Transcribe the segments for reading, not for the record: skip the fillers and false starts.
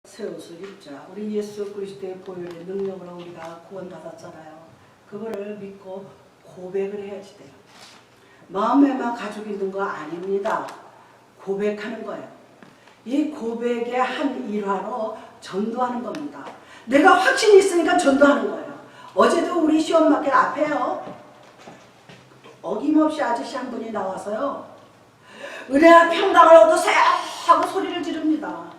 새 옷을 입자. 우리 예수 그리스도의 보혈의 능력으로 우리가 구원받았잖아요. 그거를 믿고 고백을 해야지 돼요. 마음에만 가지고 있는 거 아닙니다. 고백하는 거예요. 이 고백의 한 일화로 전도하는 겁니다. 내가 확신이 있으니까 전도하는 거예요. 어제도 우리 시험마켓 앞에요. 어김없이 아저씨 한 분이 나와서요. 은혜와 평강을 얻으세요 하고 소리를 지릅니다.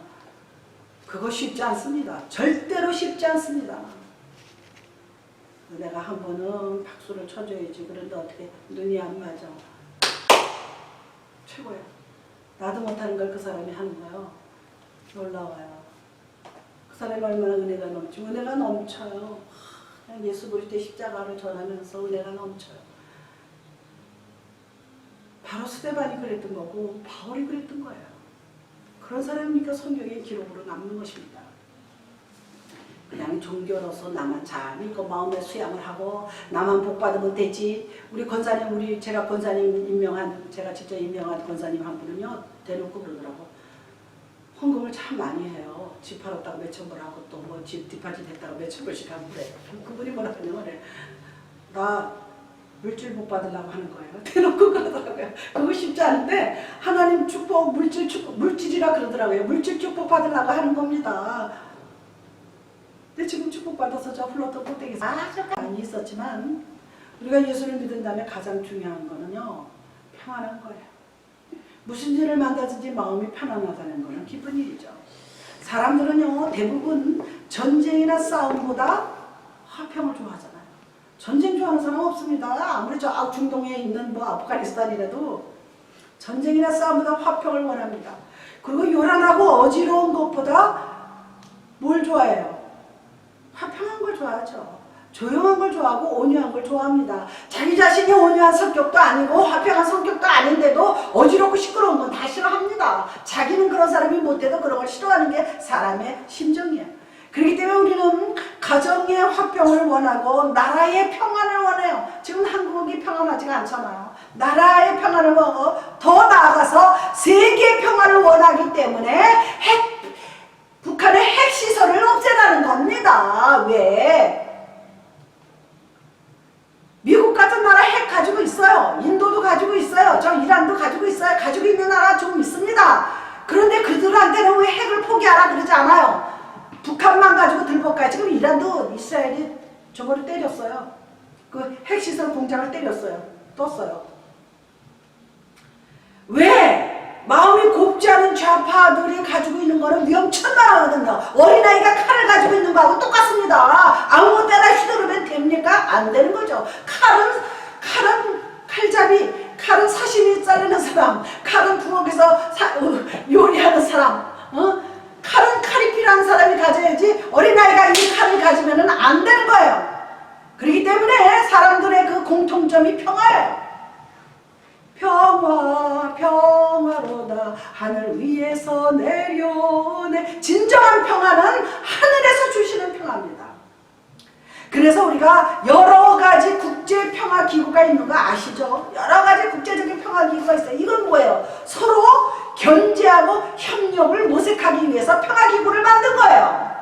그거 쉽지 않습니다. 절대로 쉽지 않습니다. 내가 한 번은 박수를 쳐줘야지. 그런데 어떻게 눈이 안 맞아. 최고야. 나도 못하는 걸 그 사람이 하는 거예요. 놀라워요. 그 사람이 얼마나 은혜가 넘치. 은혜가 넘쳐요. 예수 그리스도의 십자가를 전하면서 은혜가 넘쳐요. 바로 스데반이 그랬던 거고 바울이 그랬던 거예요. 그런 사람이니까 성경의 기록으로 남는 것입니다. 그냥 종교로서 나만 잘 믿고 마음에 수양을 하고 나만 복 받으면 되지. 우리 권사님, 제가 권사님 제가 직접 임명한 권사님 한 분은요, 대놓고 그러더라고. 헌금을 참 많이 해요. 집 팔았다고 몇천 불 하고 또 뭐 집 디파짓 했다고 몇천 불씩 하고 그래. 그분이 뭐라 하냐면 나 물질 복 받으려고 하는 거예요. 대놓고 그러더라고요. 그거 쉽지 않은데 하나님 축복, 물질이라 그러더라고요. 물질 축복 받으려고 하는 겁니다. 근데 지금 축복 받아서 저 흘러도 꼭대기 아주 많이 있었지만 우리가 예수를 믿은 다음에 가장 중요한 거는요, 평안한 거예요. 무슨 일을 만나든지 마음이 편안하다는 거는 기쁜 일이죠. 사람들은요, 대부분 전쟁이나 싸움보다 화평을 좋아하잖아요. 전쟁 좋아하는 사람 없습니다. 아무리 저 중동에 있는 뭐 아프가니스탄이라도 전쟁이나 싸움보다 화평을 원합니다. 그리고 요란하고 어지러운 것보다 뭘 좋아해요? 화평한 걸 좋아하죠. 조용한 걸 좋아하고 온유한 걸 좋아합니다. 자기 자신이 온유한 성격도 아니고 화평한 성격도 아닌데도 어지럽고 시끄러운 건 다 싫어합니다. 자기는 그런 사람이 못돼도 그런 걸 싫어하는 게 사람의 심정이에요. 그렇기 때문에 우리는 가정의 화평을 원하고 나라의 평안을 원해요. 지금 한국이 평안하지가 않잖아요. 나라의 평안을 원하고 더 나아가서 세계의 평안을 원하기 때문에 북한의 핵시설을 없애라는 겁니다. 왜? 미국 같은 나라 핵 가지고 있어요. 인도도 가지고 있어요. 저 이란도 가지고 있어요. 가지고 있는 나라 좀 있습니다. 그런데 그들한테는 왜 핵을 포기하라 그러지 않아요. 북한만 가지고 들볼까요? 지금 이란도 이스라엘이 저거를 때렸어요. 그 핵시설 공장을 때렸어요. 떴어요. 왜? 마음이 곱지 않은 좌파들이 가지고 있는 거는 위험천만하거든요. 어린아이가 칼을 가지고 있는 거하고 똑같습니다. 아무 때나 휘두르면 됩니까? 안 되는 거죠. 칼은 사시미 자르는 사람, 칼은 부엌에서 요리하는 사람, 칼은 칼이 필요한 사람이 가져야지 어린아이가 이 칼을 가지면 안 되는 거예요. 그렇기 때문에 사람들의 그 공통점이 평화예요. 평화로다 하늘 위에서 내려오네. 진정한 평화는 하늘에서 주시는 평화입니다. 그래서 우리가 여러 가지 국제 평화 기구가 있는 거 아시죠? 여러 가지 국제적인 평화 기구가 있어요. 이건 뭐예요? 서로 견제하고 협력을 모색하기 위해서 평화 기구를 만든 거예요.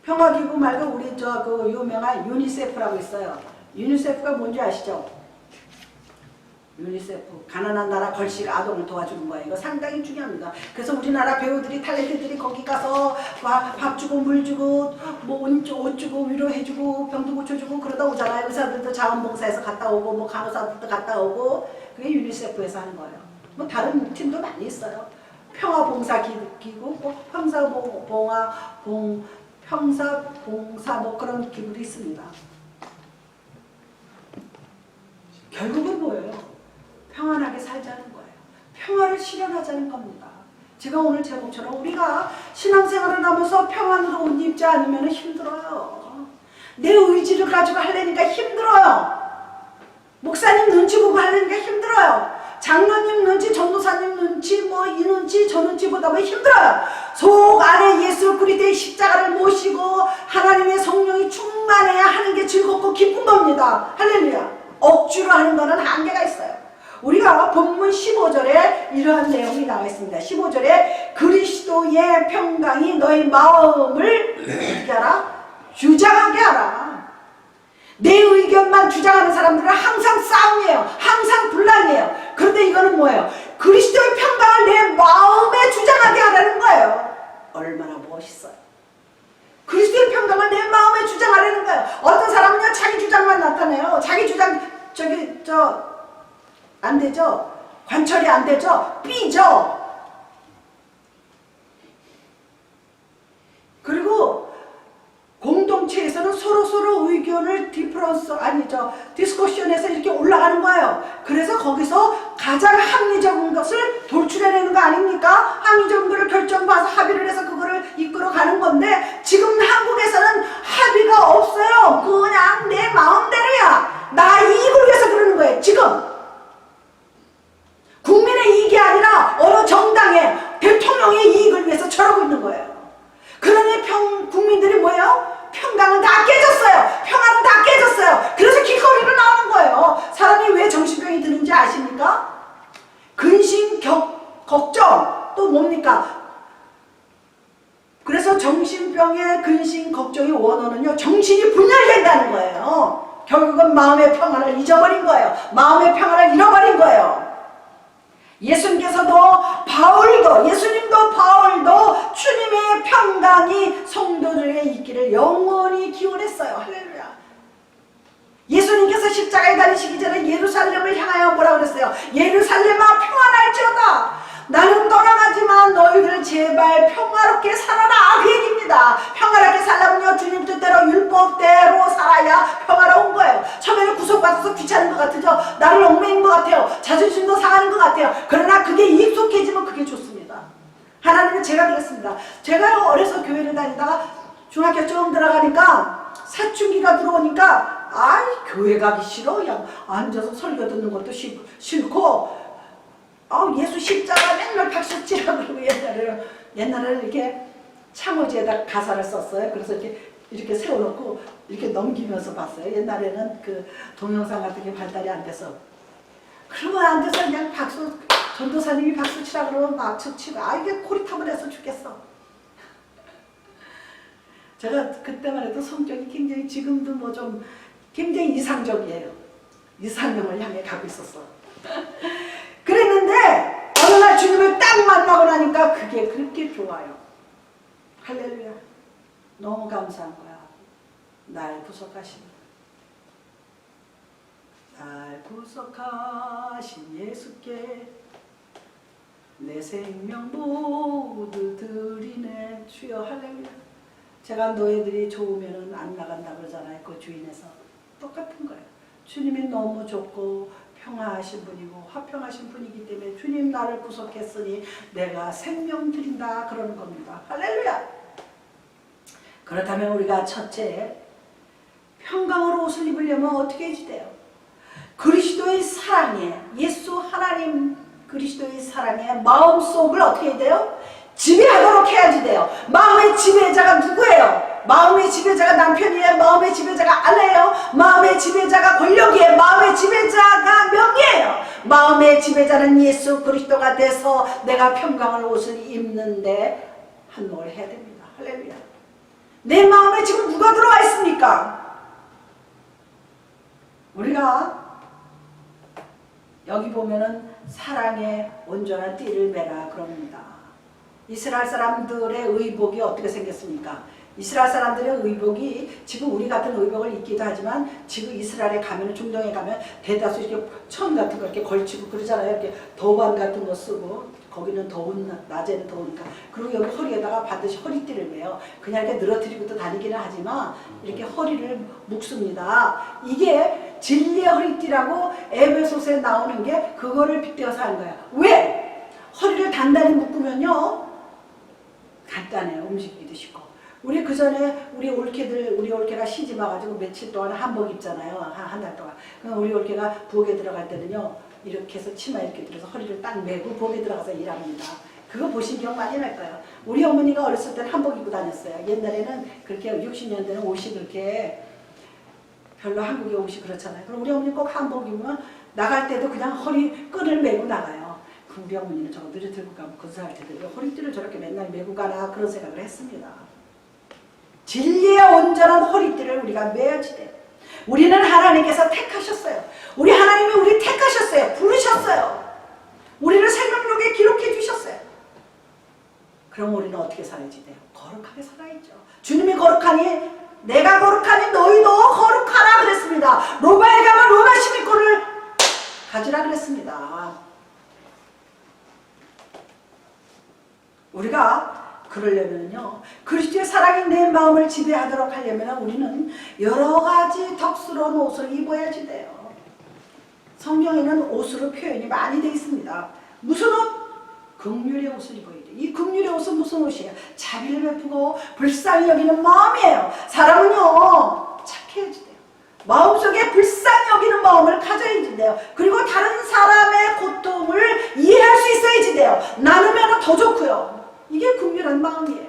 평화 기구 말고 우리 그 유명한 유니세프라고 있어요. 유니세프가 뭔지 아시죠? 유니세프, 가난한 나라 걸식 아동을 도와주는 거예요. 이거 상당히 중요합니다. 그래서 우리나라 배우들이, 탤런트들이 거기 가서 밥 주고 물 주고 뭐 옷 주고 위로해 주고 병도 고쳐주고 그러다 오잖아요. 의사들도 자원봉사에서 갔다 오고 뭐 간호사들도 갔다 오고. 그게 유니세프에서 하는 거예요. 뭐 다른 팀도 많이 있어요. 평화봉사기구, 평사봉사 뭐 그런 기구도 있습니다. 결국은 뭐예요? 평안하게 살자는 거예요. 평화를 실현하자는 겁니다. 제가 오늘 제목처럼 우리가 신앙생활을 하면서 평안으로 옷 입지 않으면 힘들어요. 내 의지를 가지고 하려니까 힘들어요. 목사님 눈치 보고 하려니까 힘들어요. 장로님 눈치, 전도사님 눈치, 뭐 이 눈치, 저 눈치 보다 보면 힘들어요. 속 안에 예수 그리스도의 십자가를 모시고 하나님의 성령이 충만해야 하는 게 즐겁고 기쁜 겁니다. 할렐루야. 억지로 하는 거는 한계가 있어요. 우리가 본문 15절에 이러한 내용이 나와 있습니다. 15절에 그리스도의 평강이 너희 마음을 어떻게 하라? 주장하게 하라. 내 의견만 주장하는 사람들은 항상 싸움이에요. 항상 분란이에요. 그런데 이거는 뭐예요? 그리스도의 평강을 내 마음에 주장하게 하라는 거예요. 얼마나 멋있어요. 그리스도의 평강을 내 마음에 주장하라는 거예요. 어떤 사람은요 자기 주장만 나타내요. 자기 주장 안 되죠. 관철이 안 되죠. 삐죠. 그리고 공동체에서는 서로 의견을 디스커션에서 이렇게 올라가는 거예요. 그래서 거기서 가장 합리적인 것을 돌출해내는 거 아닙니까? 합리적인 것을 결정봐서 합의를 해서 그거를 이끌어가는 건데 지금 한국에서는 합의가 없어요. 그냥 내 마음대로야. 나 이익을 위해서 그러는 거예요. 지금 국민의 이익이 아니라 어느 정당의 대통령의 이익을 위해서 저러고 있는 거예요. 그러니 국민들이 뭐예요? 평강은 다 깨졌어요. 평화는 다 깨졌어요. 그래서 길거리로 나오는 거예요. 사람이 왜 정신병이 드는지 아십니까? 근심, 걱정, 또 뭡니까? 그래서 정신병의 근심, 걱정의 원어는요, 정신이 분열된다는 거예요. 결국은 마음의 평화를 잊어버린 거예요. 마음의 평화를 잃어버린 거예요. 예수님도 바울도 주님의 평강이 성도들에게 있기를 영원히 기원했어요. 할렐루야. 예수님께서 십자가에 달리시기 전에 예루살렘을 향하여 뭐라 그랬어요? 예루살렘아 평안할지어다. 나는 떠나가지만 너희들 제발 평화롭게 살아라. 그 얘기입니다. 평화롭게 살려면요 주님 뜻대로 율법대로 살아야 평화로운 거예요. 처음에는 구속받아서 귀찮은 것 같으죠. 나를 얽매이는 것 같아요. 자존심도 상하는 것 같아요. 그러나 그게 익숙해지면 그게 좋습니다. 하나님은 제가 그랬습니다. 제가 어려서 교회를 다니다가 중학교 처음 들어가니까 사춘기가 들어오니까 교회 가기 싫어. 그냥 앉아서 설교 듣는 것도 싫고 예수 십자가 맨날 박수 치라 그러고 옛날에는 이렇게 창호지에다 가사를 썼어요. 그래서 이렇게 세워놓고 이렇게 넘기면서 봤어요. 옛날에는 그 동영상 같은 게 발달이 안 돼서. 그러면 앉아서 그냥 전도사님이 박수 치라 그러면 박수 치고 이게 고리타분해서 죽겠어. 제가 그때만 해도 성격이 굉장히 지금도 뭐 좀 굉장히 이상적이에요. 이상형을 향해 가고 있었어. 그랬는데 어느 날 주님을 딱 만나고 나니까 그게 그렇게 좋아요. 할렐루야. 너무 감사한 거야. 날 구속하신 예수께 내 생명 모두 드리네. 주여. 할렐루야. 제가 너희들이 좋으면 안 나간다 그러잖아요. 그 주인에서 똑같은 거예요. 주님이 너무 좋고 평화하신 분이고 화평하신 분이기 때문에 주님 나를 구속했으니 내가 생명 드린다 그러는 겁니다. 할렐루야. 그렇다면 우리가 첫째 평강으로 옷을 입으려면 어떻게 해야 돼요? 그리스도의 사랑에 예수 하나님 그리스도의 사랑에 마음속을 어떻게 해야 돼요? 지배하도록 해야지 돼요. 마음의 지배자가 누구예요? 마음의 지배자가 남편이에요. 마음의 지배자가 아내예요. 마음의 지배자가 권력이에요. 마음의 지배자가 명예예요. 마음의 지배자는 예수 그리스도가 돼서 내가 평강을 옷을 입는데 한몫을 해야 됩니다. 할렐루야. 내 마음에 지금 누가 들어와 있습니까? 우리가 여기 보면은 사랑의 온전한 띠를 매라 그럽니다. 이스라엘 사람들의 의복이 어떻게 생겼습니까? 이스라엘 사람들의 의복이 지금 우리 같은 의복을 입기도 하지만 지금 이스라엘에 가면 중동에 가면 대다수 이렇게 천 같은 거 이렇게 걸치고 그러잖아요. 이렇게 도관 같은 거 쓰고 거기는 더운 낮에는 더우니까 그리고 여기 허리에다가 반드시 허리띠를 매요. 그냥 이렇게 늘어뜨리고도 다니기는 하지만 이렇게 허리를 묶습니다. 이게 진리의 허리띠라고 에베소서에 나오는 게 그거를 빗대어서 하는 거예요. 왜? 허리를 단단히 묶으면요 간단해요. 움직이기도 쉽고. 우리 그 전에 우리 올케가 시집 와가지고 며칠 동안 한복 입잖아요. 한 달 동안. 그럼 우리 올케가 부엌에 들어갈 때는요 이렇게 해서 치마 이렇게 들어서 허리를 딱 메고 부엌에 들어가서 일합니다. 그거 보신 기억 많이 날 거예요. 우리 어머니가 어렸을 때는 한복 입고 다녔어요. 옛날에는 그렇게 60년대는 옷이 그렇게 별로 한국의 옷이 그렇잖아요. 그럼 우리 어머니 꼭 한복 입으면 나갈 때도 그냥 허리 끈을 메고 나가요. 그 우리 어머니는 저거 느려 들고 가면 건사할 텐데 왜 허리띠를 저렇게 맨날 메고 가나 그런 생각을 했습니다. 진리의 온전한 허리띠를 우리가 매야지 돼. 우리는 하나님께서 택하셨어요. 우리 하나님이 우리 택하셨어요. 부르셨어요. 우리를 생명록에 기록해 주셨어요. 그럼 우리는 어떻게 살아야지 돼요? 거룩하게 살아야죠. 주님이 거룩하니 내가 거룩하니 너희도 거룩하라 그랬습니다. 로마에 가면 로마 시민권을 가지라 그랬습니다. 우리가 그러려면요, 그리스도의 사랑이 내 마음을 지배하도록 하려면 우리는 여러 가지 덕스러운 옷을 입어야지 돼요. 성경에는 옷으로 표현이 많이 되어 있습니다. 무슨 옷? 긍휼의 옷을 입어야 돼요. 이 긍휼의 옷은 무슨 옷이에요? 자비를 베푸고 불쌍히 여기는 마음이에요. 사람은요, 착해야지 돼요. 마음속에 불쌍히 여기는 마음을 가져야지 돼요. 그리고 다른 사람의 고통을 이해할 수 있어야지 돼요. 나누면 더 좋고요. 이게 긍휼한 마음이에요.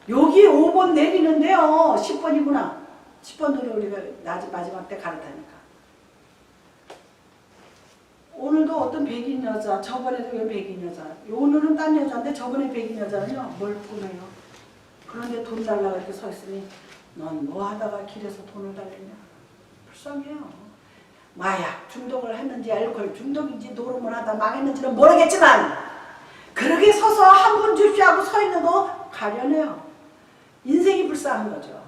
여기 5번 내리는데요. 10번이구나. 10번으로 우리가 마지막 때 갈아타니까. 오늘도 어떤 백인 여자, 저번에도 왜 백인 여자, 오늘은 딴 여자인데 저번에 백인 여자는요, 뭘 꾸며요. 그런데 돈 달라고 이렇게 서 있으니 넌 뭐 하다가 길에서 돈을 달랬냐. 불쌍해요. 마약 중독을 했는지 알코올 중독인지 노름을 하다 망했는지는 모르겠지만 그렇게 서서 한 분 줍쇼 하고 서 있는 거 가련해요. 인생이 불쌍한 거죠.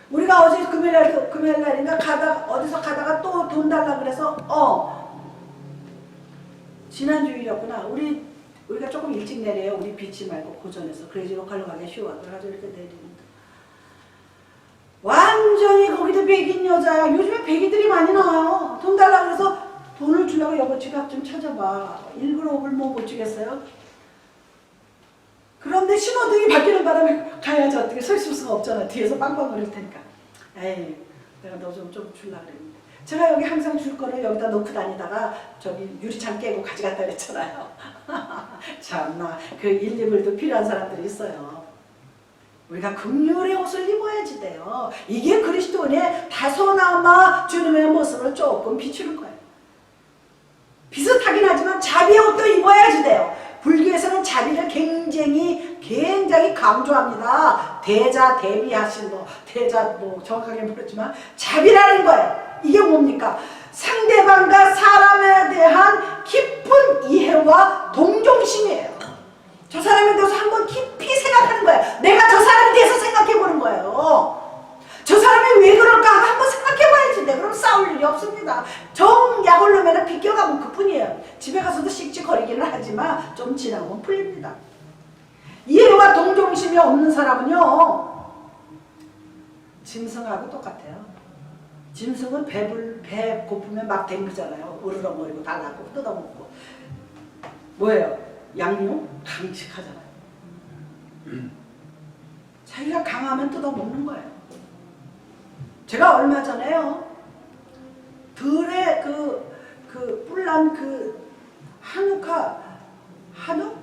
우리가 어제 금요일 날인가 어디서 가다가 또 돈 달라 그래서 지난주일이었구나. 우리가 조금 일찍 내려요. 우리 비치 말고 고전에서 그래야지 로컬로 가기 쉬워. 그래가지고 이렇게 내리는데 완전히 거기도 백인 여자야. 요즘에 백인들이 많이 나와요. 돈 달라 그래서 돈을 주려고 여보 지갑 좀 찾아봐. 일부러 얼마 못 주겠어요? 그런데 신호등이 바뀌는 바람에 가야지 어떻게 서 있을 수가 없잖아. 뒤에서 빵빵거릴 테니까. 에이, 내가 너 좀 줄라 그랬는데. 제가 여기 항상 줄 거를 여기다 놓고 다니다가 저기 유리창 깨고 가져갔다 그랬잖아요. 참나, 그 1, 2불도 필요한 사람들이 있어요. 우리가 긍휼의 옷을 입어야지 돼요. 이게 그리스도인의 다소나마 주님의 모습을 조금 비추는 거예요. 비슷하긴 하지만 자비의 옷도 입어야지 돼요. 불교에서는 자비를 굉장히 강조합니다. 대자 대비하신 대자 정확하게 모르지만 자비라는 거예요. 이게 뭡니까? 상대방과 사람에 대한 깊은 이해와 동정심이에요. 저 사람에 대해서 한번 깊이 생각하는 거예요. 내가 저 사람에 대해서 생각해보는 거예요. 저 사람이 왜 그럴까 한번 생각해봐야지. 내 그럼 싸울 일이 없습니다. 정약을 놓으면 비껴가면 그뿐이에요. 집에 가서도 씩씩거리기는 하지만 좀 지나면 풀립니다. 이해와 동정심이 없는 사람은요, 짐승하고 똑같아요. 짐승은 배 고프면 막 댕기잖아요. 으르렁거리고 달라고 뜯어먹고. 뭐예요? 양용? 강식하잖아요. 자기가 강하면 뜯어먹는 거예요. 제가 얼마 전에요, 들에 뿔난 한우?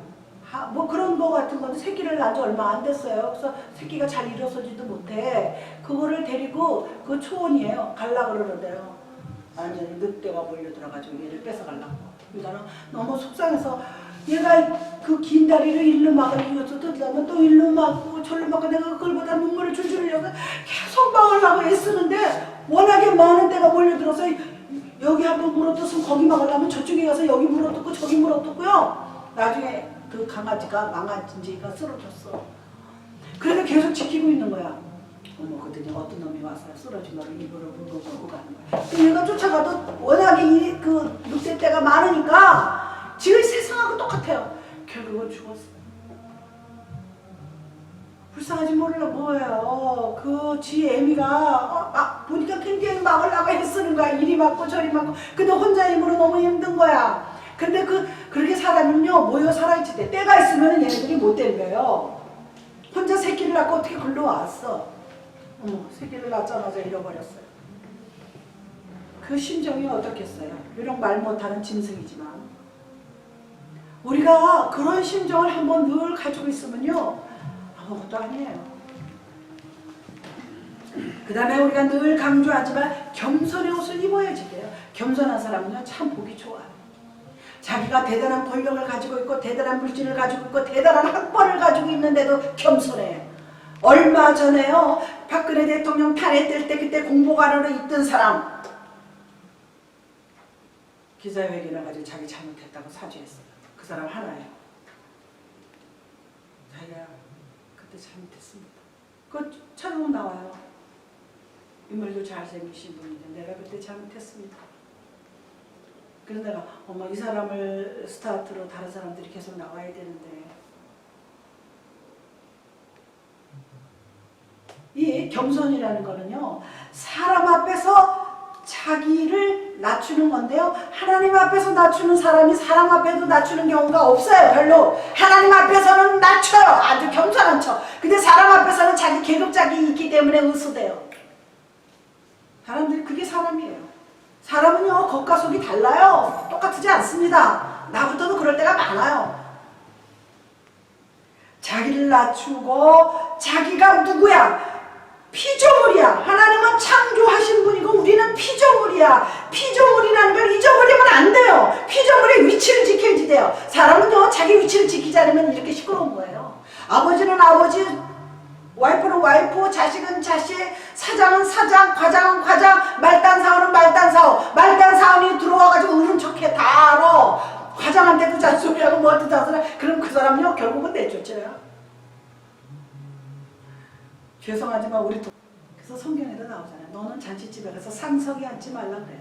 뭐 그런 거 같은 건데 새끼를 낳은 지 얼마 안 됐어요. 그래서 새끼가 잘 일어서지도 못해. 그거를 데리고 그 초원이에요. 갈라 그러는데요. 완전히 늑대가 몰려들어가지고 얘를 뺏어가려고. 그러니까 너무 속상해서 얘가 그 긴 다리를 일로 막으려고 뜯으면 또 일로 막고 절로 막고 내가 그걸 보다 눈물을 줄줄 흘려서 계속 막으려고 애쓰는데 워낙에 많은 데가 몰려들어서 여기 한번 물어뜯으면 거기 막으려면 저쪽에 가서 여기 물어뜯고 저기 물어뜯고요. 나중에 그 망아지가 쓰러졌어. 그래서 계속 지키고 있는 거야. 그랬더니 어떤 놈이 와서 쓰러진 놈을 입으로 물고 끌고 가는 거야. 얘가 쫓아가도 워낙에 그 늑대떼가 많으니까 지금 세상하고 똑같아요. 결국은 죽었어. 불쌍하지 몰라 뭐예요. 그 지 애미가 보니까 굉장히 막으려고 애쓰는 거야. 이리 막고 저리 막고. 근데 혼자 힘으로 너무 힘든 거야. 근데 그렇게 사람은요 모여 살아있지 돼. 때가 있으면 얘네들이 못 댕겨요. 혼자 새끼를 낳고 어떻게 굴러왔어. 새끼를 낳자마자 잃어버렸어요. 그 심정이 어떻겠어요. 비록 말 못하는 짐승이지만 우리가 그런 심정을 한번 늘 가지고 있으면요 아무것도 아니에요. 그 다음에 우리가 늘 강조하지만 겸손의 옷을 입어야지 돼요. 겸손한 사람은요 참 보기 좋아요. 자기가 대단한 권력을 가지고 있고 대단한 물질을 가지고 있고 대단한 학벌을 가지고 있는데도 겸손해요. 얼마 전에요 박근혜 대통령 탄핵될 때 그때 공보관으로 있던 사람 기자회견을 가지고 자기 잘못했다고 사죄했어요. 그 사람 하나예요. 자기가 그때 잘못했습니다. 그거 찾아보면 나와요. 인물도 잘생기신 분인데 내가 그때 잘못했습니다. 그래서 내가 어머 이 사람을 스타트로 다른 사람들이 계속 나와야 되는데 이 겸손이라는 거는요 사람 앞에서 자기를 낮추는 건데요 하나님 앞에서 낮추는 사람이 사람 앞에도 낮추는 경우가 없어요. 별로. 하나님 앞에서는 낮춰요. 아주 겸손한 척. 근데 사람 앞에서는 자기 계급짝이 있기 때문에 으스대요. 사람들이 그게 사람이에요. 사람은요 겉과 속이 달라요. 똑같지 않습니다. 나부터도 그럴 때가 많아요. 자기를 낮추고 자기가 누구야? 피조물이야. 하나님은 창조하신 분이고 우리는 피조물이야. 피조물이라는 걸 잊어버리면 안 돼요. 피조물의 위치를 지켜야지 돼요. 사람은요 자기 위치를 지키지 않으면 이렇게 시끄러운 거예요. 아버지는 아버지, 와이프는 와이프, 자식은 자식, 사장은 사장, 과장은 과장, 말단사원은 말단사원. 말단사원이 들어와가지고 으른 척해 다 알아. 과장한테도 잔소리하고 뭐한테도 잔소리하고. 그럼 그 사람은요 결국은 내쫓아요. 죄송하지만 우리 그래서 성경에도 나오잖아요. 너는 잔치집에 가서 상석에 앉지 말라 그래요.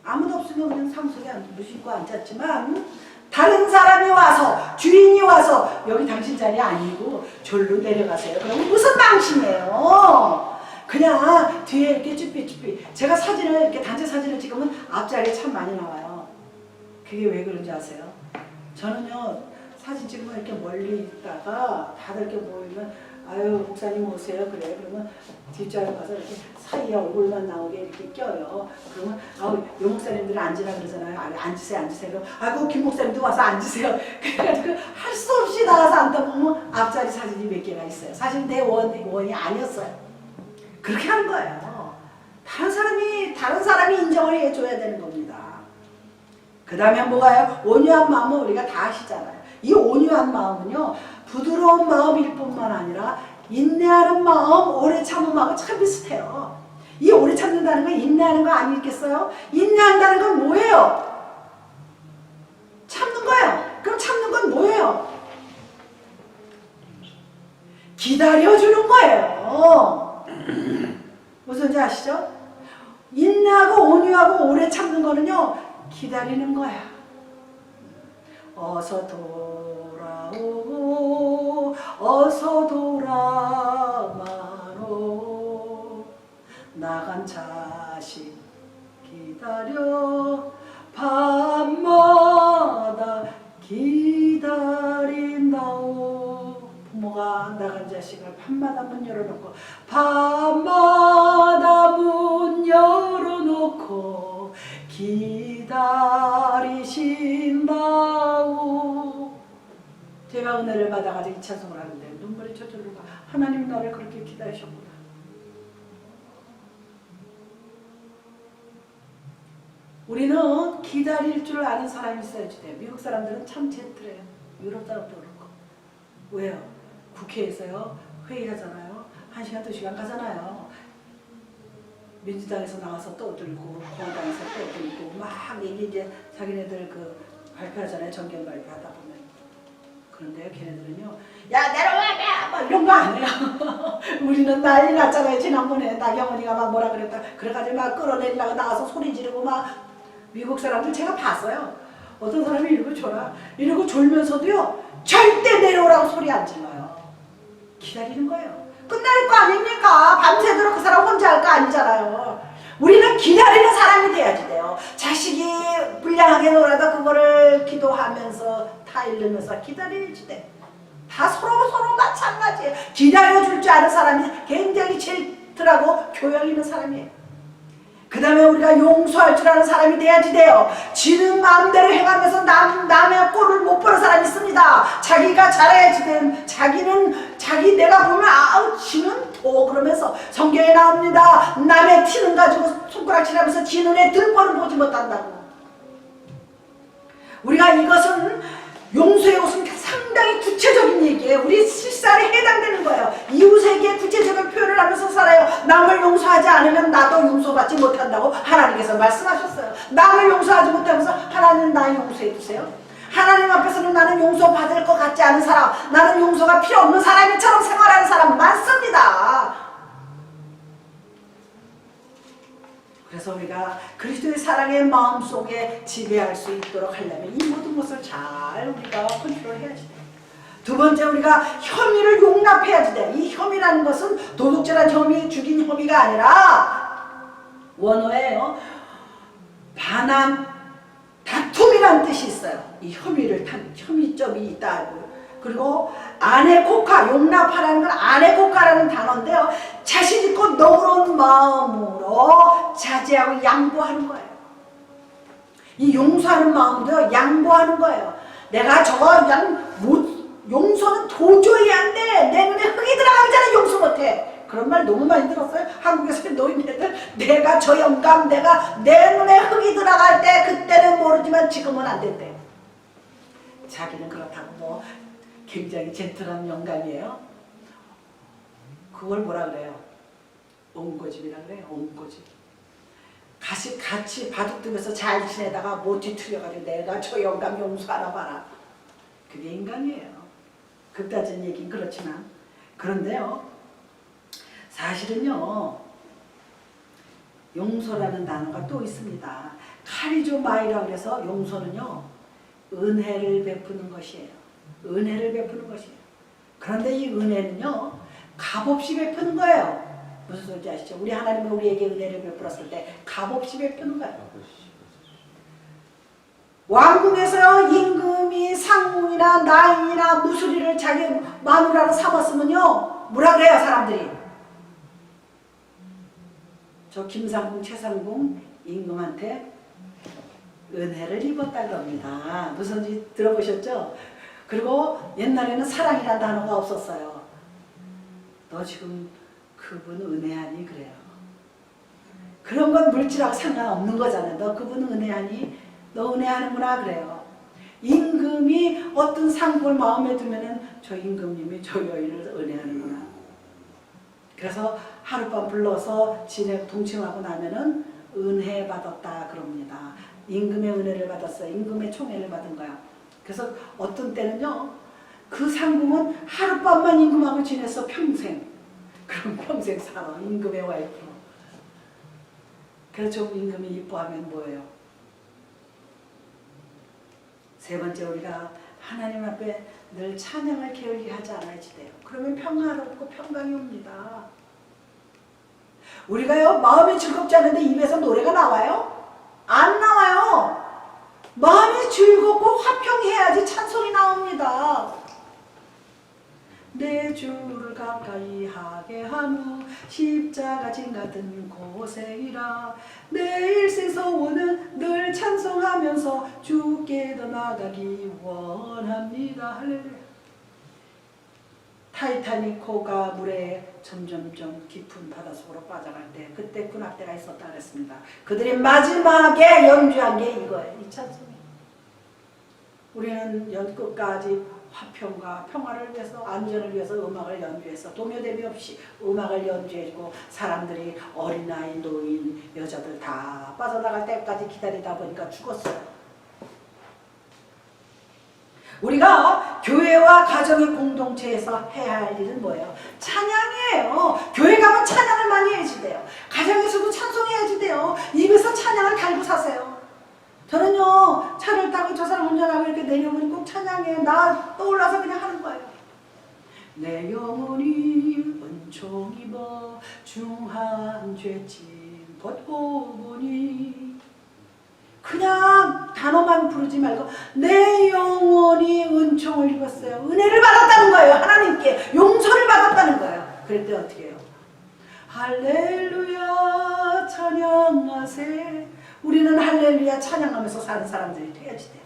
아무도 없으면 그냥 상석에 무심코 앉았지만 다른 사람이 와서 주인이 와서 여기 당신 자리 아니고 절로 내려가세요. 그러면 무슨 망신이에요. 그냥 뒤에 이렇게 쭈삐쭈삐. 제가 사진을 이렇게 단체 사진을 찍으면 앞자리에 참 많이 나와요. 그게 왜 그런지 아세요? 저는요 사진 찍으면 이렇게 멀리 있다가 다들 이렇게 모이면 아유 목사님 오세요 그래. 그러면 뒷자리 가서 이렇게 사이에 얼굴만 나오게 이렇게 껴요. 그러면 아우 요 목사님들은 앉으라 그러잖아요. 앉으세요 앉으세요. 아이고 김 목사님도 와서 앉으세요. 그래가지고 할 수 없이 나가서 앉다 보면 앞자리 사진이 몇 개가 있어요. 사실 내 원이 아니었어요. 그렇게 하는 거예요. 다른 사람이 인정을 해줘야 되는 겁니다. 그 다음에 뭐가요? 온유한 마음은 우리가 다 아시잖아요. 이 온유한 마음은요 부드러운 마음일 뿐만 아니라 인내하는 마음, 오래 참은 마음은 참 비슷해요. 이 오래 참는다는 건 인내하는 거 아니겠어요? 인내한다는 건 뭐예요? 참는 거예요. 그럼 참는 건 뭐예요? 기다려주는 거예요. 무슨지 아시죠? 인내하고 온유하고 오래 참는 거는요 기다리는 거야. 어서 돌아오 어서 돌아마로 나간 자식 기다려 밤마다 기다린다오. 부모가 나간 자식을 밤마다 문 열어놓고 밤마다 문 열어놓고 기다리신다오. 제가 은혜를 받아가지고 이 찬송을 하는데 눈물이 저절로 가. 하나님 나를 그렇게 기다리셨구나. 우리는 기다릴 줄 아는 사람이 있어야지 돼요. 미국 사람들은 참 젠틀해요. 유럽 사람도 그렇고. 왜요? 국회에서요 회의하잖아요. 1시간 2시간 가잖아요. 민주당에서 나와서 떠들고 공화당에서 떠들고 막 이제 자기네들 그 발표하잖아요. 정견 발표하다 보면. 그런데요 걔네들은요 야 내려와 막 이런 거 안 해요. 우리는 난리 났잖아요. 지난번에 나경원이가 막 뭐라 그랬다 그래가지고 막 끌어내리려고 나와서 소리 지르고 막. 미국 사람들 제가 봤어요. 어떤 사람이 이러고 졸아. 이러고 졸면서도요 절대 내려오라고 소리 안 질러요. 기다리는 거예요. 끝날 거 아닙니까? 밤새도록 그 사람 혼자 할 거 아니잖아요. 우리는 기다리는 사람이 돼야지 돼요. 자식이 불량하게 놀아도 그거를 기도하면서 다 읽으면서 기다려야지 돼. 다 서로 마찬가지예요. 기다려줄 줄 아는 사람이 굉장히 젠틀하고 교양 있는 사람이에요. 그 다음에 우리가 용서할 줄 아는 사람이 돼야지 돼요. 지는 마음대로 행하면서 남의 꼴을 못 보는 사람이 있습니다. 됩니다. 자기가 잘해야지 된 자기 내가 보면 아우 지는 더 그러면서 성경에 나옵니다. 남의 티는 가지고 손가락질하면서 지 눈에 등벌을 보지 못한다고. 우리가 이것은 용서의 옷은 상당히 구체적인 얘기예요. 우리 실살에 해당되는 거예요. 이웃에게 구체적인 표현을 하면서 살아요. 남을 용서하지 않으면 나도 용서받지 못한다고 하나님께서 말씀하셨어요. 남을 용서하지 못하면서 하나님 나 용서해 주세요. 하나님 앞에서는 나는 용서받을 것 같지 않은 사람, 나는 용서가 필요 없는 사람처럼 생활하는 사람 많습니다. 그래서 우리가 그리스도의 사랑의 마음속에 지배할 수 있도록 하려면 이 모든 것을 잘 우리가 컨트롤해야지 돼요. 두 번째, 우리가 혐의를 용납해야지 돼요. 이 혐의라는 것은 도둑질한 혐의, 죽인 혐의가 아니라 원어예요. 반함, 다툼이라는 뜻이 있어요. 이 혐의를 탄 혐의점이 있다고. 그리고 아네코카, 용납하라는 건 아네코카라는 단어인데요. 자신 있고 너그러운 마음으로 자제하고 양보하는 거예요. 이 용서하는 마음도 양보하는 거예요. 내가 저거 그냥 용서는 도저히 안 돼. 내 눈에 흙이 들어가기 전에 용서 못해. 그런 말 너무 많이 들었어요. 한국에서 노인네들 내가 저 영감 내가 내 눈에 흙이 들어갈 때 그때는 모르지만 지금은 안 된대. 자기는 그렇다고 뭐 굉장히 젠틀한 영감이에요. 그걸 뭐라 그래요? 옹고집이라 그래요. 옹고집. 같이 바둑두면서 잘 지내다가 못 뒤틀려가지고 내가 저 영감 용서하나 봐라. 그게 인간이에요. 그따진 얘기는 그렇지만. 그런데요. 사실은요. 용서라는 단어가 또 있습니다. 카리조마이라고 해서 용서는요. 은혜를 베푸는 것이에요. 은혜를 베푸는 것이에요. 그런데 이 은혜는요. 값없이 베푸는 거예요. 무슨 소리인지 아시죠? 우리 하나님은 우리에게 은혜를 베풀었을 때 값없이 베푸는 거예요. 왕궁에서 임금이 상궁이나 나인이나 무술이를 자기 마누라로 삼았으면요. 뭐라 그래요 사람들이? 저 김상궁 최상궁 임금한테 은혜를 입었다 그럽니다. 무슨 소리 들어보셨죠? 그리고 옛날에는 사랑이라는 단어가 없었어요. 너 지금 그분 은혜하니 그래요. 그런 건 물질하고 상관없는 거잖아요. 너 그분 은혜하니? 너 은혜하는구나 그래요. 임금이 어떤 상품을 마음에 두면은 저 임금님이 저 여인을 은혜하는구나. 그래서 하룻밤 불러서 지내 동침하고 나면은 은혜 받았다 그럽니다. 임금의 은혜를 받았어요. 임금의 총애를 받은 거야. 그래서 어떤 때는요. 그 상궁은 하룻밤만 임금하고 지냈어. 평생. 그럼 평생 살아. 임금의 와이프로. 그래서 임금이 이뻐하면 뭐예요? 세 번째, 우리가 하나님 앞에 늘 찬양을 게을리 하지 않아야지 돼요. 그러면 평화롭고 평강이 옵니다. 우리가요 마음이 즐겁지 않은데 입에서 노래가 나와요? 안 나와요. 마음이 즐겁고 화평해야지 찬송이 나옵니다. 내 주를 가까이 하게 하무 십자가 진 같은 고생이라 내 일생 소원은 늘 찬송하면서 주께 더 나가기 원합니다. 할렐루야. 타이타닉호가 물에 점점점 깊은 바닷속으로 빠져갈 때 그때 군악대가 있었다 그랬습니다. 그들이 마지막에 연주한 게 이거예요. 이 찬송이. 우리는 끝까지 화평과 평화를 위해서 안전을 위해서 음악을 연주해서 동요대비 없이 음악을 연주해주고 사람들이 어린아이, 노인, 여자들 다 빠져나갈 때까지 기다리다 보니까 죽었어요. 우리가 교회와 가정의 공동체에서 해야 할 일은 뭐예요? 찬양이에요. 교회 가면 찬양을 많이 해야지 돼요. 가정에서도 찬송해야지 돼요. 입에서 찬양을 달고 사세요. 저는요 차를 타고 저 사람 운전하고 이렇게 내려오면 꼭 찬양해요. 나 떠올라서 그냥 하는 거예요. 내 영혼이 은총 입어 중한 죄짐 벗고 보니 그냥 단어만 부르지 말고 내 영혼이 은총을 입었어요. 은혜를 받았다는 거예요. 하나님께 용서를 받았다는 거예요. 그럴 때 어떻게 해요? 할렐루야 찬양하세. 우리는 할렐루야 찬양하면서 사는 사람들이 돼야지 돼요.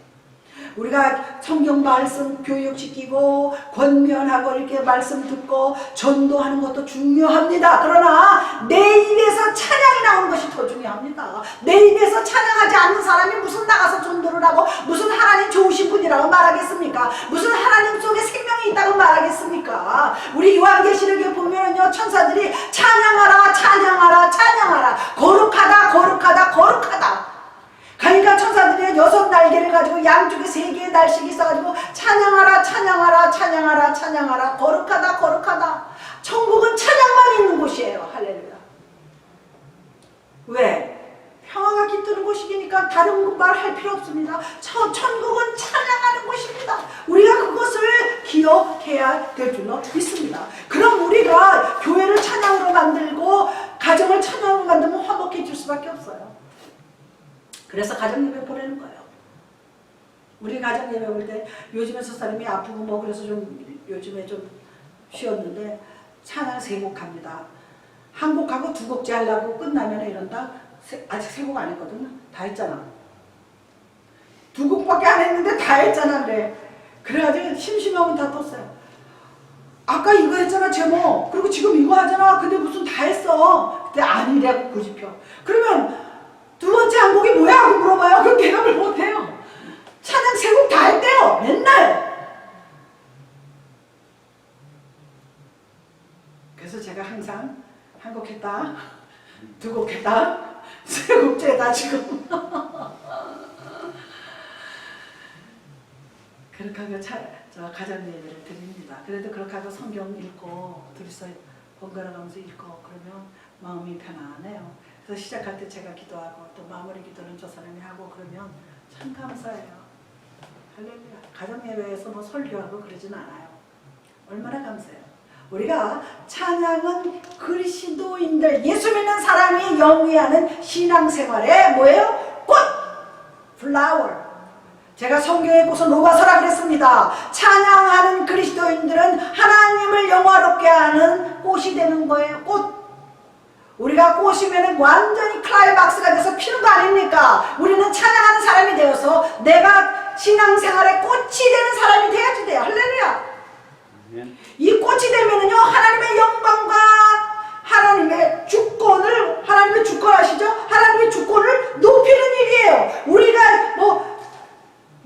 우리가 성경 말씀 교육시키고 권면하고 이렇게 말씀 듣고 전도하는 것도 중요합니다. 그러나 내 입에서 찬양이 나오는 것이 더 중요합니다. 내 입에서 찬양하지 않는 사람이 무슨 나가서 전도를 하고 무슨 하나님 좋으신 분이라고 말하겠습니까? 무슨 하나님 속에 생명이 있다고 말하겠습니까? 우리 요한계시록에 보면요, 천사들이 찬양하라 찬양하라 찬양하라, 거룩하다 거룩하다 거룩하다. 그러니까 천사들이 6날개를 가지고 양쪽에 3개의 날씩이 있어가지고 찬양하라 찬양하라 찬양하라 찬양하라, 거룩하다 거룩하다. 천국은 찬양만 있는 곳이에요. 할렐루야. 왜? 평화가 깃드는 곳이니까 다른 말 할 필요 없습니다. 천국은 찬양하는 곳입니다. 우리가 그것을 기억해야 될 줄로 믿습니다. 그럼 우리가 교회를 찬양으로 만들고 가정을 찬양으로 만들면 화목해질 수밖에 없어요. 그래서 가정예배 보내는 거예요. 우리 가정예배 볼 때 요즘에 집사람이 아프고 뭐 그래서 좀 요즘에 좀 쉬었는데 찬양 3곡 합니다. 한 곡하고 2곡째 하려고 끝나면 이런다. 아직 3곡 안 했거든요. 다 했잖아. 2곡밖에 안 했는데 다 했잖아 그래. 그래가지고 심심하면 다 떴어요. 아까 이거 했잖아 제목. 그리고 지금 이거 하잖아. 근데 무슨 다 했어. 근데 아니라고 고집혀. 그러면 2번째 한 곡이 뭐야? 하고 물어봐요. 그럼 대답을 못해요. 찬양 3곡 다 했대요. 맨날. 그래서 제가 항상 한 곡 했다, 2곡 했다, 3곡째 했다 지금. 그렇게 하고 저 가정 예배를 드립니다. 그래도 그렇게 하고 성경 읽고 둘이서 번갈아가면서 읽고 그러면 마음이 편안해요. 그래서 시작할 때 제가 기도하고 또 마무리 기도는 저 사람이 하고 그러면 참 감사해요. 할렐루야. 가정예배에서 뭐 설교하고 그러진 않아요. 얼마나 감사해요. 우리가 찬양은 그리스도인들, 예수 믿는 사람이 영위하는 신앙생활의 뭐예요? 꽃! 플라워. 제가 성경에 무슨 로마서라 그랬습니다. 찬양하는 그리스도인들은 하나님을 영화롭게 하는 꽃이 되는 거예요. 꽃. 우리가 꽃이면 완전히 클라이막스가 돼서 피는 거 아닙니까? 우리는 찬양하는 사람이 되어서 내가 신앙생활의 꽃이 되는 사람이 돼야지 돼요. 할렐루야. 이 꽃이 되면은요, 하나님의 영광과 하나님의 주권을, 하나님의 주권 아시죠? 하나님의 주권을 높이는 일이에요. 우리가 뭐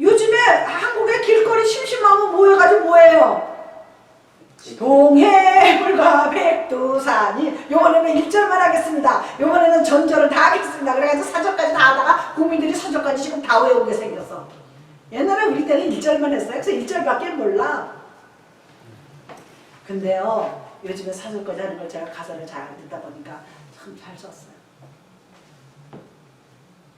요즘에 한국의 길거리 심심하면 모여가지고 뭐예요? 동해물과 백두산이. 요번에는 1절만 하겠습니다. 요번에는 전절을 다 하겠습니다. 그래가지고 사절까지 다 하다가 국민들이 사절까지 지금 다 외우게 생겼어. 옛날에 우리 때는 1절만 했어요. 그래서 1절밖에 몰라. 근데요, 요즘에 사절까지 하는 걸 제가 가사를 잘 듣다 보니까 참 잘 썼어요.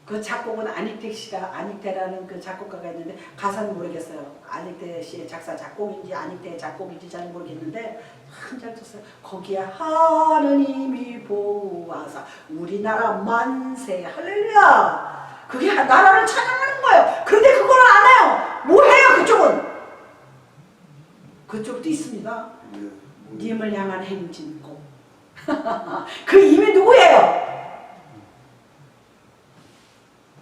그 작곡은 안익태 씨가, 안익태라는 그 작곡가가 있는데 가사는 모르겠어요. 안익태 씨의 작사 작곡인지 안익태의 작곡인지 잘 모르겠는데 참 잘 썼어요. 거기에 하느님이 보호하사 우리나라 만세. 할렐루야. 그게 나라를 찬양하는 거예요. 근데 그걸 안 해요. 뭐 해요 그쪽은? 그쪽도 있습니다. 님을 향한 행진곡. 그 이미 누구예요?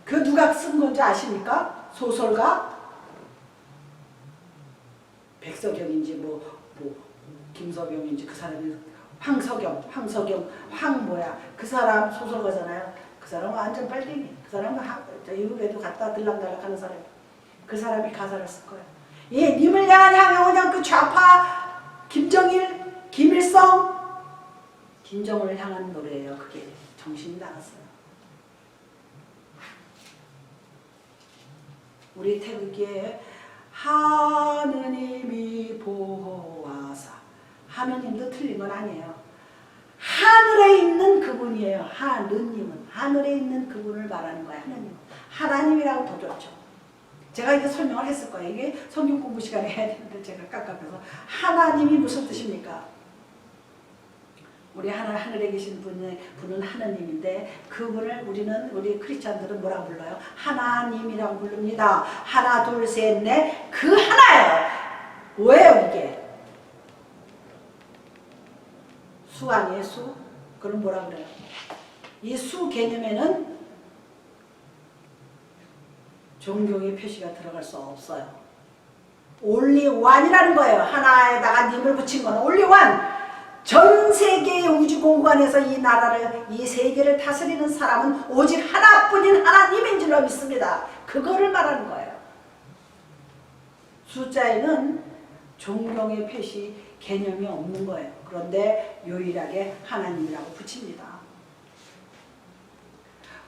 그 누가 쓴 건지 아십니까? 소설가? 백석영인지 김석영인지 그 사람이 황석영 뭐야? 그 사람 소설가잖아요. 그 사람은 완전 빨갱이. 그 사람은 미국에도 갔다 들락달락 하는 사람. 그 사람이 가사를 쓸 거예요. 예, 님을 향한 그냥 그 좌파 김정일, 김일성, 김정은을 향한 노래예요. 그게 정신이 나갔어요. 우리 태극기에 하느님이 보호하사. 하느님도 틀린 건 아니에요. 하늘에 있는 그분이에요. 하느님은 하늘에 있는 그분을 말하는 거예요. 하나님이라고 더 좋죠. 제가 이제 설명을 했을 거예요. 이게 성경 공부 시간에 해야 되는데 제가 깜깜해서. 하나님이 무슨 뜻입니까? 우리 하늘에 계신 분은 하나님인데 그분을 우리 크리스찬들은 뭐라고 불러요? 하나님이라고 부릅니다. 하나 둘 셋 넷 그 하나예요. 뭐예요 이게? 수 아니에요 수? 그럼 뭐라고 그래요? 이 수 개념에는 종교의 표시가 들어갈 수 없어요. only one이라는 거예요. 하나에다가 님을 붙인 건 only one. 전 세계의 우주 공간에서 이 나라를, 이 세계를 다스리는 사람은 오직 하나뿐인 하나님인 줄로 믿습니다. 그거를 말하는 거예요. 숫자에는 종교의 표시 개념이 없는 거예요. 그런데 유일하게 하나님이라고 붙입니다.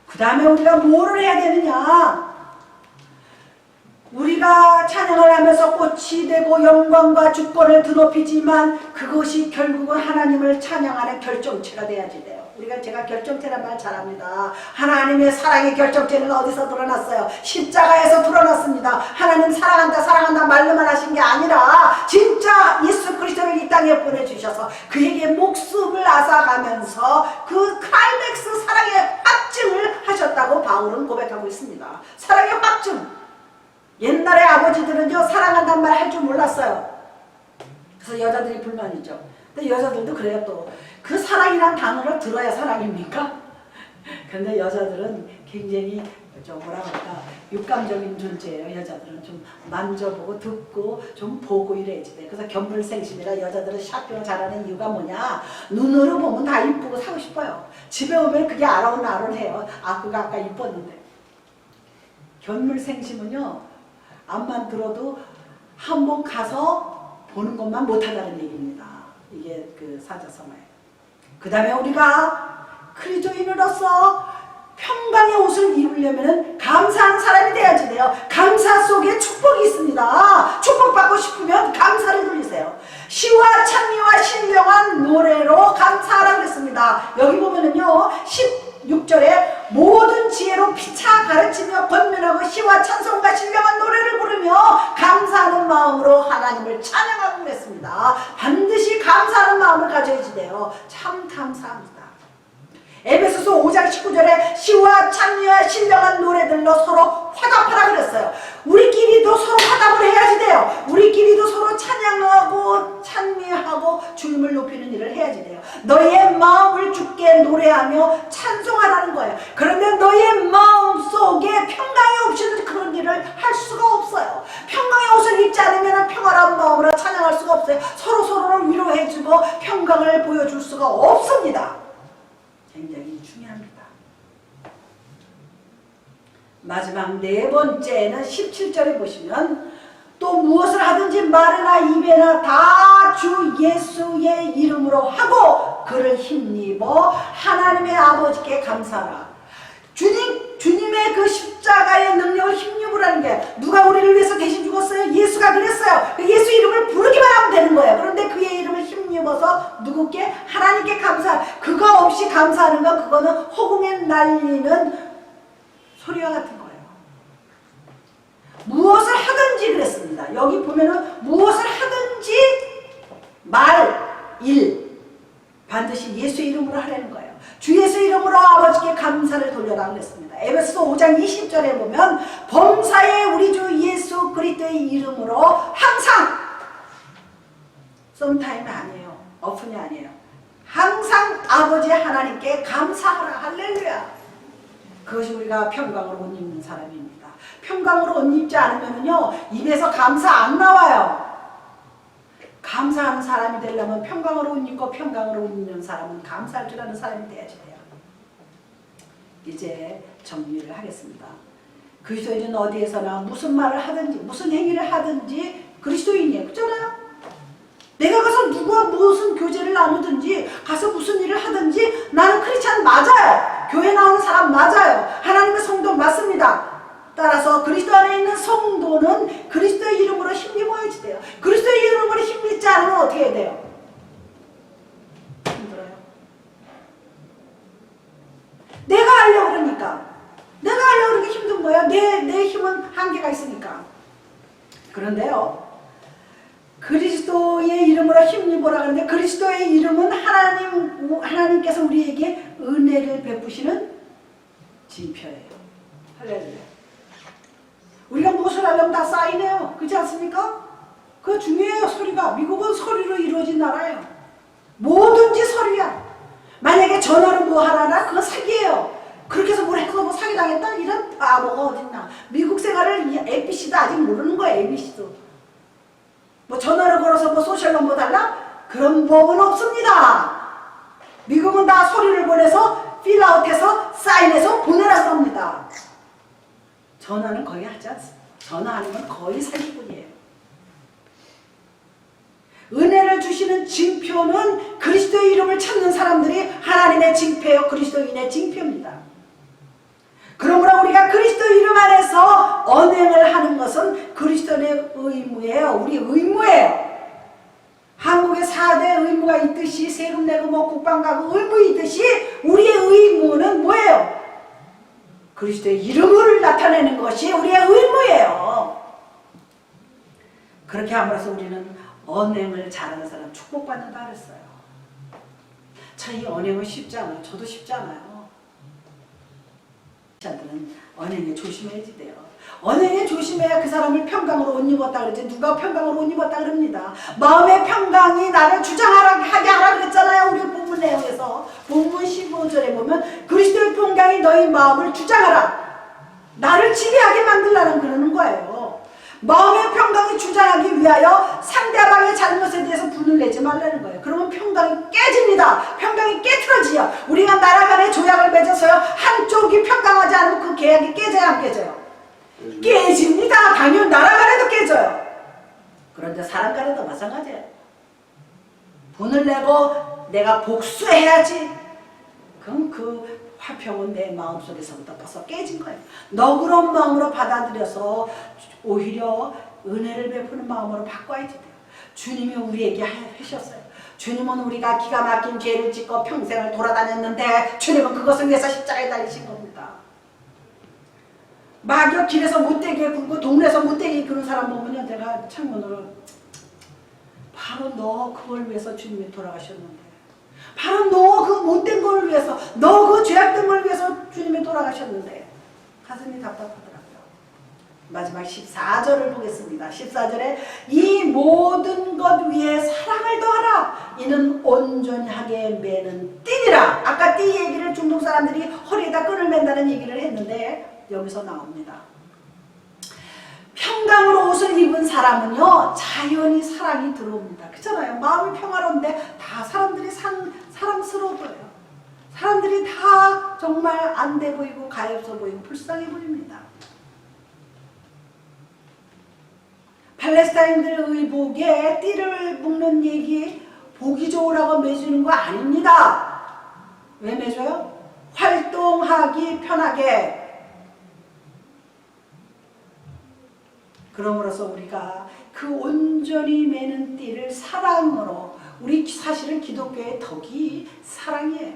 그 다음에 우리가 뭐를 해야 되느냐? 우리가 찬양을 하면서 꽃이 되고 영광과 주권을 드높이지만 그것이 결국은 하나님을 찬양하는 결정체가 돼야지 돼요. 제가 결정체란 말 잘합니다. 하나님의 사랑의 결정체는 어디서 드러났어요? 십자가에서 드러났습니다. 하나님 사랑한다 말로만 하신 게 아니라 진짜 예수 그리스도를 이 땅에 보내주셔서 그에게 목숨을 앗아가면서 그 클라이맥스 사랑의 확증을 하셨다고 바울은 고백하고 있습니다. 사랑의 확증. 옛날에 아버지들은요 사랑한다는 말 할 줄 몰랐어요. 그래서 여자들이 불만이죠. 근데 여자들도 그래요. 또 그 사랑이란 단어를 들어야 사랑입니까? 근데 여자들은 굉장히 좀 뭐라 그럴까 육감적인 존재예요. 여자들은 좀 만져보고 듣고 좀 보고 이래야지 돼. 그래서 견물생심이라 여자들은 샤핑을 잘하는 이유가 뭐냐? 눈으로 보면 다 이쁘고 사고 싶어요. 집에 오면 그게 아론해요. 아 그거 아까 이뻤는데. 견물생심은요 앞만 들어도 한번 가서 보는 것만 못하다는 얘기입니다. 이게 그 사자성어예요. 그 다음에 우리가 그리스도인으로서 평강의 옷을 입으려면 감사하는 사람이 돼야지 돼요. 감사 속에 축복이 있습니다. 축복받고 싶으면 감사를 돌리세요. 시와 찬미와 신령한 노래로 감사하라고 그랬습니다. 여기 보면은요 16절에 모든 지혜로 피차 가르치며 권면하고 시와 찬송과 신령한 노래를 부르며 감사하는 마음으로 하나님을 찬양하고 그랬습니다. 반드시 감사하는 마음을 가져야지 돼요. 참 감사합니다. 에베소서 5장 19절에 시와 찬미와 신령한 노래들로 서로 화답하라 그랬어요. 우리끼리도 서로 화답을 해야지 돼요. 우리끼리도 서로 찬양하고 찬미하고 주님을 높이는 일을 해야지 돼요. 너의 마음을 주께 노래하며 찬송하라는 거예요. 그런데 너의 마음 속에 평강이 없이는 그런 일을 할 수가 없어요. 평강의 옷을 입지 않으면 평화로운 마음으로 찬양할 수가 없어요. 서로를 위로해주고 평강을 보여줄 수가 없습니다. 굉장히 중요합니다. 마지막 네 번째는 17절에 보시면 또 무엇을 하든지 말이나 입에나 다 주 예수의 이름으로 하고 그를 힘입어 하나님의 아버지께 감사하라. 주님의 그 십자가의 능력을 힘입으라는 게 누가 우리를 위해서 대신 죽었어요? 예수가 그랬어요. 예수 이름을 부르기만 하면 되는 거예요. 그런데 그의 이름을 힘입어서 누구께? 하나님께 그거 없이 감사하는 건 그거는 허공에 날리는 소리와 같은 거예요. 무엇을 하든지 그랬습니다. 여기 보면은 무엇을 하든지 반드시 예수의 이름으로 하라는 거예요. 주 예수 이름으로 아버지께 감사를 돌려라 그랬습니다. 에베소서 5장 20절에 보면 범사에 우리 주 예수 그리스도의 이름으로 항상 썸타임이 아니에요. 어프니 아니에요. 항상 아버지 하나님께 감사하라. 할렐루야. 그것이 우리가 평강으로 옷 입는 사람입니다. 평강으로 옷 입지 않으면요 입에서 감사 안 나와요. 감사하는 사람이 되려면 평강으로 옷 입고 평강으로 옷 입는 사람은 감사할 줄 아는 사람이 돼야지 돼요. 이제 정리를 하겠습니다. 그리스도인은 어디에서나 무슨 말을 하든지 무슨 행위를 하든지 그리스도인이에요. 그렇잖아요? 내가 가서 누구와 무슨 교제를 나누든지 가서 무슨 일을 하든지 나는 크리스찬 맞아요. 교회 나오는 사람 맞아요. 하나님의 성도 맞습니다. 따라서 그리스도 안에 있는 성도는 그리스도의 이름으로 힘입어야지 돼요. 그리스도의 이름으로 힘입지 않으면 어떻게 해야 돼요? 힘들어요. 내가 하려고 그러니까. 내가 하려고 그러는 게 힘든 거야. 내 힘은 한계가 있으니까. 그런데요. 그리스도의 이름으로 힘입어라 하는데 그리스도의 이름은 하나님께서 우리에게 은혜를 베푸시는 징표예요. 할렐루야. 우리가 무엇을 하려면 다 쌓이네요. 그렇지 않습니까? 그거 중요해요. 서류가. 미국은 서류로 이루어진 나라예요. 뭐든지 서류야. 만약에 전화로 뭐 하라나 그건 사기예요. 그렇게 해서 뭘 해서 뭐 사기당했다? 이런 바보가 어딨나. 미국 생활을 ABC도 아직 모르는 거야. ABC도. 뭐 전화를 걸어서 뭐 소셜 넘버 달라? 그런 법은 없습니다. 미국은 다 소리를 보내서 필아웃해서 사인해서 보내라서 합니다. 전화는 거의 하지 않습니다. 전화하는 건 거의 사기꾼이에요. 은혜를 주시는 징표는 그리스도의 이름을 찾는 사람들이 하나님의 징표요, 그리스도인의 징표입니다. 그러므로 우리가 그리스도 이름 안에서 언행을 하는 것은 그리스도의 의무예요. 우리 의무예요. 한국에 4대 의무가 있듯이 세금 내고 뭐 국방 가고 의무 있듯이 우리의 의무는 뭐예요? 그리스도의 이름을 나타내는 것이 우리의 의무예요. 그렇게 함으로써 우리는 언행을 잘하는 사람 축복받는다 그랬어요. 참 이 언행은 쉽지 않아요. 저도 쉽지 않아요. 자들은 언행에 조심해야지 돼요. 언행에 조심해야 그 사람을 평강으로 옷 입었다 그러지. 누가 평강으로 옷 입었다 그럽니다. 마음의 평강이 나를 주장하게 하라 그랬잖아요. 우리 본문 내용에서 본문 15절에 보면 그리스도의 평강이 너희 마음을 주장하라. 나를 지배하게 만들라는 그러는 거예요. 마음의 평강이 주장하기 위하여 상대방의 잘못에 대해서 분을 내지 말라는 거예요. 그러면 평강이 깨집니다. 평강이 깨트러지요. 우리가 나라 간에 조약을 맺어서요. 한쪽이 평강하지 않으면 그 계약이 깨져요, 안 깨져요? 깨집니다. 당연히 나라 간에도 깨져요. 그런데 사람 간에도 마찬가지예요. 분을 내고 내가 복수해야지. 그럼 그 화평은 내 마음속에서부터 벌써 깨진 거예요. 너그러운 마음으로 받아들여서 오히려 은혜를 베푸는 마음으로 바꿔야지 돼요. 주님이 우리에게 하셨어요. 주님은 우리가 기가 막힌 죄를 짓고 평생을 돌아다녔는데 주님은 그것을 위해서 십자가에 달리신 겁니다. 막역 길에서 못되게 굴고 동네에서 못되게 구는 사람 보면요, 내가 창문으로 바로 너 그걸 위해서 주님이 돌아가셨는데, 바로 너 그 못된 걸 위해서, 너 그 죄악된 걸 위해서 주님이 돌아가셨는데 가슴이 답답하더라고요. 마지막 14절을 보겠습니다. 14절에 이 모든 것 위에 사랑을 더하라. 이는 온전히 하게 매는 띠니라. 아까 띠 얘기를 중동 사람들이 허리에다 끈을 맨다는 얘기를 했는데 여기서 나옵니다. 평강으로 옷을 입은 사람은요, 자연히 사랑이 들어옵니다. 그렇잖아요. 마음이 평화로운데 다 사람들이 사랑스러워 보여요. 사람들이 다 정말 안 돼 보이고 가엾어 보이고 불쌍해 보입니다. 팔레스타인들 의복에 띠를 묶는 얘기 보기 좋으라고 매주는 거 아닙니다. 왜 매줘요? 활동하기 편하게. 그러므로서 우리가 그 온전히 매는 띠를 사랑으로, 우리 사실은 기독교의 덕이 사랑이에요.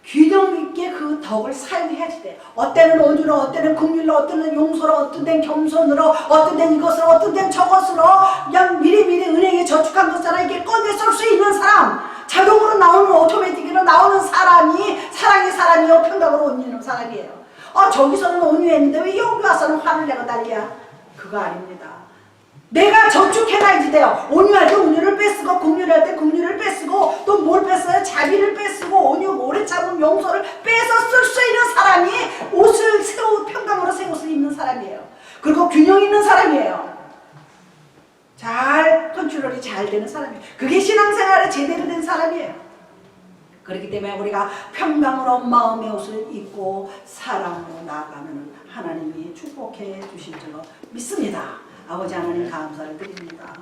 균형 있게 그 덕을 사용해야지 돼. 어때는 온유로, 어때는 긍휼로, 어때는 용서로, 어떤 데는 겸손으로, 어떤 데는 이것으로, 어떤 데는 저것으로, 그냥 미리미리 은행에 저축한 것처럼 이렇게 꺼내 쓸 수 있는 사람, 자동으로 나오는, 오토매틱으로 나오는 사람이 사랑의 사람이요, 평강으로 옷 입는 사람이에요. 저기서는 온유했는데 왜 여기 와서는 화를 내고 난리야? 그거 아닙니다. 내가 저축해놔야지 돼요. 온유할 때 온유를 빼쓰고, 긍휼할 때 긍휼을 빼쓰고, 또 뭘 뺐어요? 자비를 빼쓰고, 온유, 오래 참은 용서를 빼서 쓸 수 있는 사람이 옷을 평강으로 새 옷을 입는 사람이에요. 그리고 균형 있는 사람이에요. 잘 컨트롤이 잘 되는 사람이에요. 그게 신앙생활에 제대로 된 사람이에요. 그렇기 때문에 우리가 평강으로 마음의 옷을 입고 사랑으로 나아가면 하나님이 축복해 주실 줄로 믿습니다. 아버지 하나님 감사를 드립니다.